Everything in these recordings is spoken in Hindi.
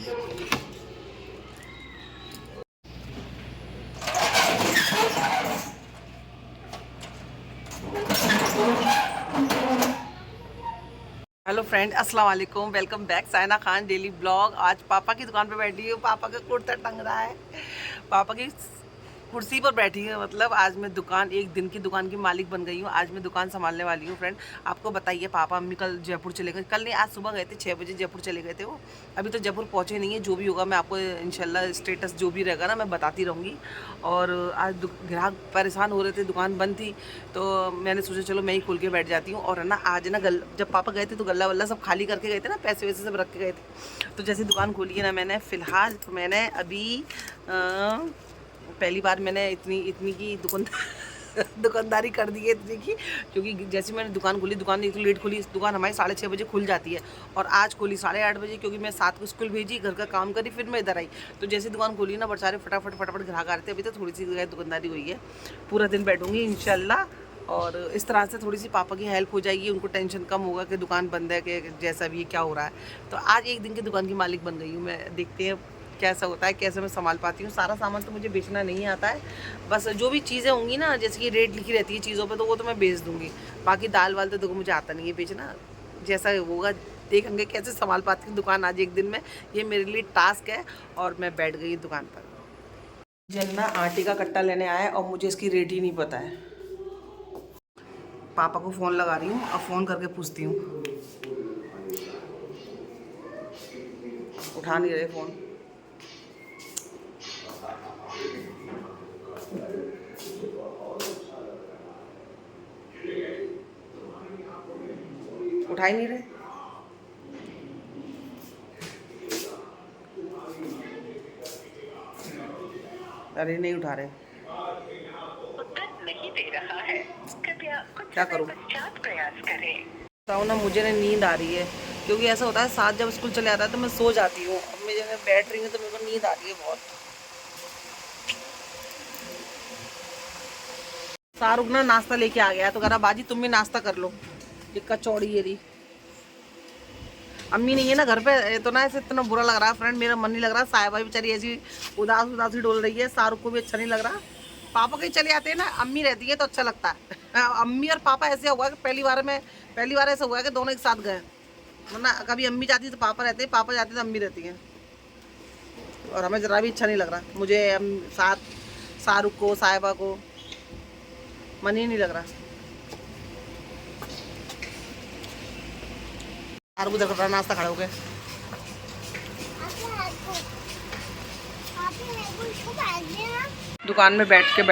हेलो फ्रेंड, अस्सलाम वालेकुम। Welcome back Saina Khan daily blog. आज पापा की दुकान पे बैठी हूँ। पापा का कुर्ता टंग रहा है, पापा की कुर्सी पर बैठी है। मतलब आज मैं दुकान, एक दिन की दुकान की मालिक बन गई हूँ। आज मैं दुकान संभालने वाली हूँ। फ्रेंड, आपको बताइए, पापा मम्मी कल जयपुर चले गए। कल नहीं, आज सुबह गए थे, 6 बजे जयपुर चले गए थे वो। अभी तो जयपुर पहुँचे नहीं है। जो भी होगा मैं आपको इंशाल्लाह स्टेटस जो भी रहेगा ना, मैं बताती रहूँगी। और आज ग्राहक परेशान हो रहे थे, दुकान बंद थी, तो मैंने सोचा चलो मैं ही खोल के बैठ जाती हूँ। और है ना, आज ना जब पापा गए थे तो गल्ला वल्ला सब खाली करके गए थे ना, पैसे वैसे सब रख के गए थे। तो जैसे दुकान खोली है ना मैंने, फ़िलहाल तो मैंने अभी पहली बार मैंने इतनी की दुकानदारी कर दी है इतनी की, क्योंकि जैसे मैंने दुकान खोली, दुकान एक तो लेट खुली। दुकान हमारी 6:30 बजे खुल जाती है और आज खोली 8:30 बजे, क्योंकि मैं 7 को स्कूल भेजी, घर का काम करी, फिर मैं इधर आई। तो जैसे दुकान खोली ना, बेचारे फटाफट ग्राहक आ रहे थे। अभी तो थोड़ी सी दुकानदारी हुई है, पूरा दिन बैठूंगी इंशाल्लाह। और इस तरह से थोड़ी सी पापा की हेल्प हो जाएगी, उनको टेंशन कम होगा कि दुकान बंद है, कि जैसा भी क्या हो रहा है। तो आज एक दिन की दुकान की मालिक बन गई हूँ मैं। देखते हैं कैसा होता है, कैसे मैं संभाल पाती हूँ। सारा सामान तो मुझे बेचना नहीं आता है, बस जो भी चीज़ें होंगी ना, जैसे कि रेट लिखी रहती है चीज़ों पे, तो वो तो मैं बेच दूँगी। बाकी दाल वाल तो देखो मुझे आता नहीं है बेचना। जैसा होगा देखेंगे कैसे संभाल पाती हूँ दुकान आज एक दिन में। ये मेरे लिए टास्क है और मैं बैठ गई दुकान पर। जन्ना आटे का कट्टा लेने आया और मुझे इसकी रेट ही नहीं पता है। पापा को फ़ोन लगा रही हूँ और फ़ोन करके पूछती हूँ। उठा नहीं रहे फ़ोन। उठा ही नहीं रहे। अरे नहीं उठा रहे। उत्तर नहीं दे रहा है, कृपया कुछ क्या समय करूँ? पश्चात प्रयास करें। बताओ ना, मुझे ना नींद आ रही है, क्योंकि ऐसा होता है 7 जब स्कूल चले आता है तो मैं सो जाती हूँ। अब मैं जब बैठ रही हूँ तो मेरे को नींद आ रही है बहुत। शाहरुख ना नाश्ता लेके आ गया, तो कह रहा बाजी तुम भी नाश्ता कर लो। ये कचौड़ी ये रही। अम्मी नहीं है ना घर पे, तो ना ऐसे इतना बुरा लग रहा है फ्रेंड, मेरा मन नहीं लग रहा। साहिबा बेचारी ऐसी उदास उदासी डोल रही है, शाहरुख को भी अच्छा नहीं लग रहा। पापा कहीं चले आते हैं ना, अम्मी रहती है तो अच्छा लगता है। अम्मी और पापा ऐसे हुआ कि पहली बार ऐसा हुआ कि दोनों एक साथ गए। वरना कभी अम्मी जाती तो पापा रहते हैं, पापा जाते तो अम्मी रहती हैं। और हमें ज़रा भी अच्छा नहीं लग रहा, मुझे साथ शाहरुख को, साहिबा को मन ही नहीं लग रहा। शाहरुख उधर कर रहा नाश्ता खड़े हो गए। दुकान में बैठते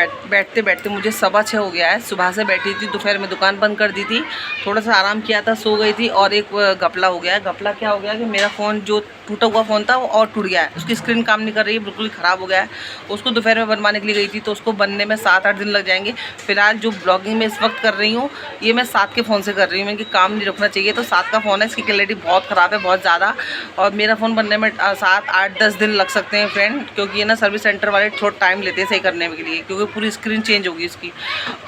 बैठते मुझे 6:15 हो गया है। सुबह से बैठी थी, दोपहर में दुकान बंद कर दी थी, थोड़ा सा आराम किया था, सो गई थी। और एक घपला हो गया है। घपला क्या हो गया कि मेरा फ़ोन जो टूटा हुआ फ़ोन था वो और टूट गया है, उसकी स्क्रीन काम नहीं कर रही है, बिल्कुल ख़राब हो गया है। उसको दोपहर में बनवाने के लिए गई थी, तो उसको बनने में 7-8 दिन लग जाएंगे। फिलहाल जो ब्लॉगिंग में इस वक्त कर रही हूँ, ये मैं 7 के फ़ोन से कर रही हूँ। मैंने काम नहीं रखना चाहिए, तो 7 का फ़ोन है, इसकी क्लैरिटी बहुत ख़राब है, बहुत ज़्यादा। और मेरा फ़ोन बनने में 7-8-10 दिन लग सकते हैं फ्रेंड, क्योंकि ये ना सर्विस सेंटर वाले थोड़ा टाइम लेते हैं सही करने के लिए, क्योंकि पूरी स्क्रीन चेंज होगी इसकी।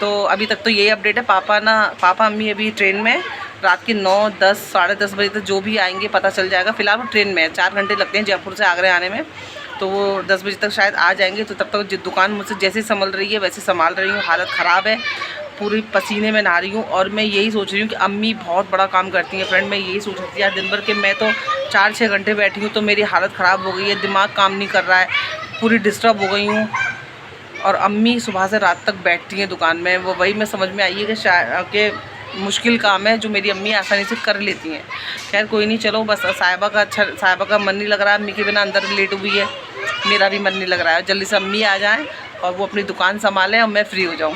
तो अभी तक तो यही अपडेट है। पापा अम्मी अभी ट्रेन में, रात के 9, 10, 10:30 बजे तक जो भी आएंगे पता चल जाएगा। फिलहाल वो ट्रेन में है, 4 घंटे लगते हैं जयपुर से आगरा आने में, तो वो 10 बजे तक शायद आ जाएंगे। तो तब तक दुकान मुझसे जैसे संभल रही है वैसे संभाल रही हूँ। हालत ख़राब है, पूरी पसीने में नहा रही हूँ। और मैं यही सोच रही हूँ कि अम्मी बहुत बड़ा काम करती हैं फ्रेंड। मैं यही सोच रही थी यार दिन भर के, मैं तो 4-6 घंटे बैठी हूँ तो मेरी हालत ख़राब हो गई है, दिमाग काम नहीं कर रहा है, पूरी डिस्टर्ब हो गई हूँ। और अम्मी सुबह से रात तक बैठती हैं दुकान में। वो वही मैं समझ में आई है कि मुश्किल काम है जो मेरी अम्मी आसानी से कर लेती हैं। खैर कोई नहीं, चलो बस साहिबा का मन नहीं लग रहा है, अम्मी के बिना अंदर लेट हुई है, मेरा भी मन नहीं लग रहा है। जल्दी से अम्मी आ जाएं और वो अपनी दुकान संभालें और मैं फ्री हो जाऊँ।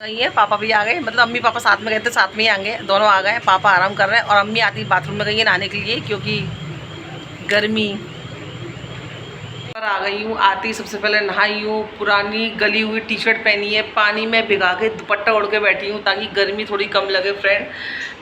नहीं है, पापा भी आ गए, मतलब अम्मी पापा साथ में गए थे, साथ में ही आएंगे, दोनों आ गए। पापा आराम कर रहे हैं और अम्मी आती बाथरूम में गई है नहाने के लिए, क्योंकि गर्मी पर आ गई हूँ। आती सबसे पहले नहाई हूँ, पुरानी गली हुई टी-शर्ट पहनी है, पानी में भिगा के दुपट्टा ओढ़ के बैठी हूँ ताकि गर्मी थोड़ी कम लगे फ्रेंड।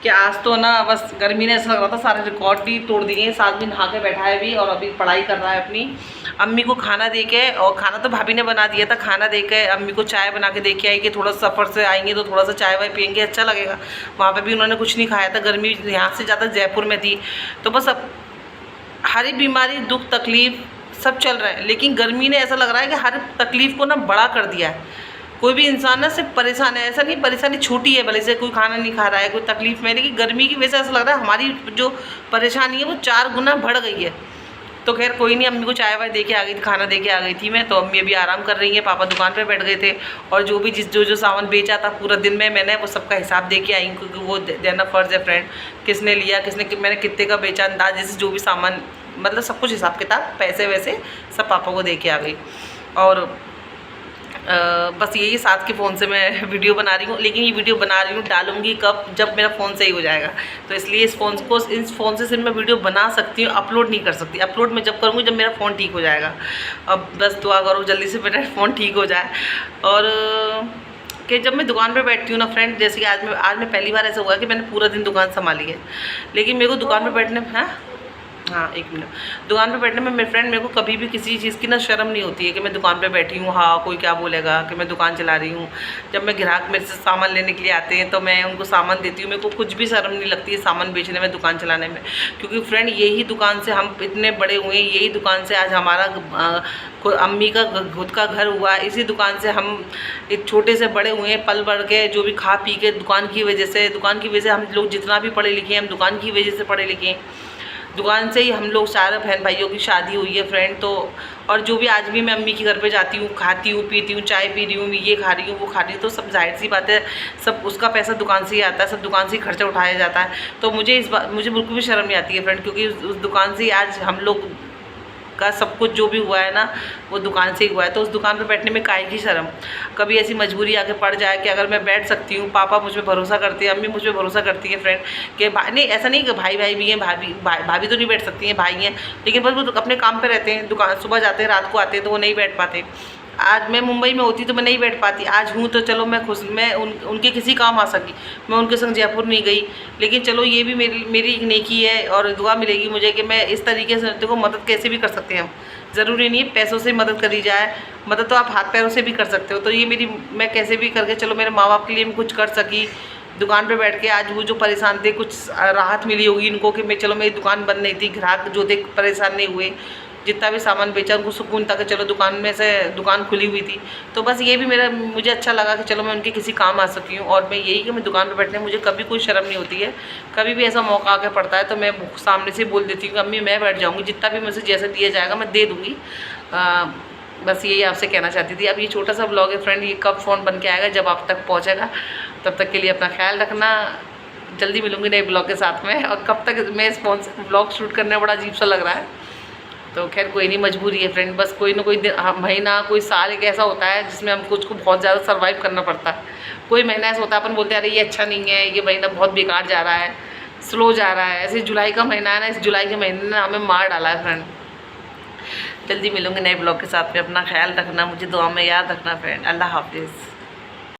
कि आज तो ना बस गर्मी ने ऐसा लग रहा था सारे रिकॉर्ड भी तोड़ दिए हैं। साथ में नहा के बैठा है भी और अभी पढ़ाई कर रहा है अपनी। अम्मी को खाना दे के, और खाना तो भाभी ने बना दिया था, खाना दे के अम्मी को चाय बना के दे के आई कि थोड़ा सफ़र से आएंगे तो थोड़ा सा चाय वाय पियेंगे, अच्छा लगेगा। वहाँ पर भी उन्होंने कुछ नहीं खाया था, गर्मी यहाँ से ज़्यादा जयपुर में थी। तो बस अब हर बीमारी, दुख, तकलीफ सब चल रहा है, लेकिन गर्मी ने ऐसा लग रहा है कि हर तकलीफ़ को ना बड़ा कर दिया है। कोई भी इंसान ना सिर्फ परेशान है, ऐसा नहीं परेशानी छोटी है, भले से कोई खाना नहीं खा रहा है, कोई तकलीफ़ में, लेकिन गर्मी की वजह से ऐसा लग रहा है हमारी जो परेशानी है वो 4 गुना बढ़ गई है। तो खैर कोई नहीं, अम्मी को चाय वाय दे के आ गई थी, खाना दे के आ गई थी मैं, तो अम्मी अभी आराम कर रही हैं, पापा दुकान पे बैठ गए थे। और जो भी जो सामान बेचा था पूरा दिन में मैंने वो सबका हिसाब दे के आई हूँ, क्योंकि वो देना फ़र्ज़ है फ्रेंड, किसने लिया, मैंने कितने का बेचा, अंदाज जैसे जो भी सामान, मतलब सब कुछ हिसाब किताब, पैसे वैसे सब पापा को दे के आ गई। और बस यही साथ के फ़ोन से मैं वीडियो बना रही हूँ, लेकिन ये वीडियो बना रही हूँ डालूँगी कब, जब मेरा फ़ोन सही हो जाएगा। तो इसलिए इस फ़ोन से सिर्फ मैं वीडियो बना सकती हूँ, अपलोड नहीं कर सकती। अपलोड मैं जब करूँगी जब मेरा फ़ोन ठीक हो जाएगा। अब बस दुआ करो जल्दी से मेरा फ़ोन ठीक हो जाए। और कि जब मैं दुकान पर बैठती हूँ ना फ्रेंड, जैसे कि आज मैं पहली बार ऐसा हुआ कि मैंने पूरा दिन दुकान संभाली है, लेकिन मेरे को दुकान पर बैठने में हाँ एक मिनट, दुकान पे बैठने में मेरे फ्रेंड मेरे को कभी भी किसी चीज़ की ना शर्म नहीं होती है कि मैं दुकान पे बैठी हूँ, हाँ कोई क्या बोलेगा कि मैं दुकान चला रही हूँ। जब मैं ग्राहक मेरे से सामान लेने के लिए आते हैं तो मैं उनको सामान देती हूँ, मेरे को कुछ भी शर्म नहीं लगती है सामान बेचने में, दुकान चलाने में। क्योंकि फ्रेंड यही दुकान से हम इतने बड़े हुए हैं, यही दुकान से आज हमारा अम्मी का खुद का घर हुआ, इसी दुकान से हम एक छोटे से बड़े हुए हैं, पल बढ़ के जो भी खा पी के दुकान की वजह से हम लोग जितना भी पढ़े लिखे हैं, हम दुकान की वजह से पढ़े लिखे हैं। दुकान से ही हम लोग सारे बहन भाइयों की शादी हुई है फ्रेंड। तो और जो भी आज भी मैं अम्मी के घर पे जाती हूँ, खाती हूँ, पीती हूँ, चाय पी रही हूँ, ये खा रही हूँ, वो खा रही हूँ, तो सब जाहिर सी बात है, सब उसका पैसा दुकान से ही आता है, सब दुकान से ही खर्चा उठाया जाता है। तो मुझे मुझे बिल्कुल भी शर्म नहीं आती है फ्रेंड, क्योंकि उस दुकान से ही आज हम लोग का सब कुछ जो भी हुआ है ना वो दुकान से ही हुआ है। तो उस दुकान पे बैठने में काहे की शर्म। कभी ऐसी मजबूरी आके पड़ जाए कि अगर मैं बैठ सकती हूँ, पापा मुझ पर भरोसा करते हैं, अम्मी मुझ पर भरोसा करती है फ्रेंड, कि नहीं ऐसा नहीं कि भाई भी हैं, भाभी तो नहीं बैठ सकती हैं, भाई हैं, लेकिन बस वो अपने काम पर रहते हैं, दुकान सुबह जाते हैं रात को आते हैं, तो वो नहीं बैठ पाते। आज मैं मुंबई में होती तो मैं नहीं बैठ पाती, आज हूँ तो चलो मैं उनके किसी काम आ सकी, मैं उनके संग जयपुर नहीं गई। लेकिन चलो ये भी मेरी एक नेकी है और दुआ मिलेगी मुझे कि मैं इस तरीके से देखो मदद कैसे भी कर सकते हैं हम, ज़रूरी नहीं है पैसों से मदद करी जाए, मदद तो आप हाथ पैरों से भी कर सकते हो। तो ये मैं कैसे भी करके चलो मेरे माँ बाप के लिए मैं कुछ कर सकी, दुकान पे बैठ के आज वो जो परेशान थे कुछ राहत मिली होगी इनको कि मैं चलो मेरी दुकान बंद नहीं थी, ग्राहक जो थे परेशान नहीं हुए, जितना भी सामान बेचा उनको सुकून था कि चलो दुकान में से दुकान खुली हुई थी। तो बस ये भी मुझे अच्छा लगा कि चलो मैं उनके किसी काम आ सकी हूँ। और मैं यही कि मैं दुकान पर बैठने मुझे कभी कोई शर्म नहीं होती है, कभी भी ऐसा मौका आके पड़ता है तो मैं सामने से बोल देती हूँ कि अम्मी मैं बैठ जाऊँगी, जितना भी मुझसे जैसे दिया जाएगा मैं दे दूँगी। बस यही आपसे कहना चाहती थी। अब ये छोटा सा ब्लॉग है फ्रेंड, ये कब फ़ोन बन के आएगा, जब आप तक पहुँचेगा, तब तक के लिए अपना ख्याल रखना। जल्दी मिलूँगी नए ब्लॉग के साथ में। और कब तक मैं इस फ़ोन से ब्लॉग शूट करने बड़ा अजीब सा लग रहा है, तो खैर कोई नहीं, मजबूरी है फ्रेंड। बस कोई ना कोई महीना कोई साल एक ऐसा होता है जिसमें हम कुछ को बहुत ज़्यादा सर्वाइव करना पड़ता है। कोई महीना ऐसा होता है अपन बोलते हैं अरे ये अच्छा नहीं है, ये महीना बहुत बेकार जा रहा है, स्लो जा रहा है। ऐसे जुलाई का महीना है ना, इस जुलाई के महीने ने हमें मार डाला है फ्रेंड। जल्दी मिलूँगी नए ब्लॉग के साथ में, अपना ख्याल रखना, मुझे दुआ में याद रखना फ्रेंड। अल्लाह हाफिज़।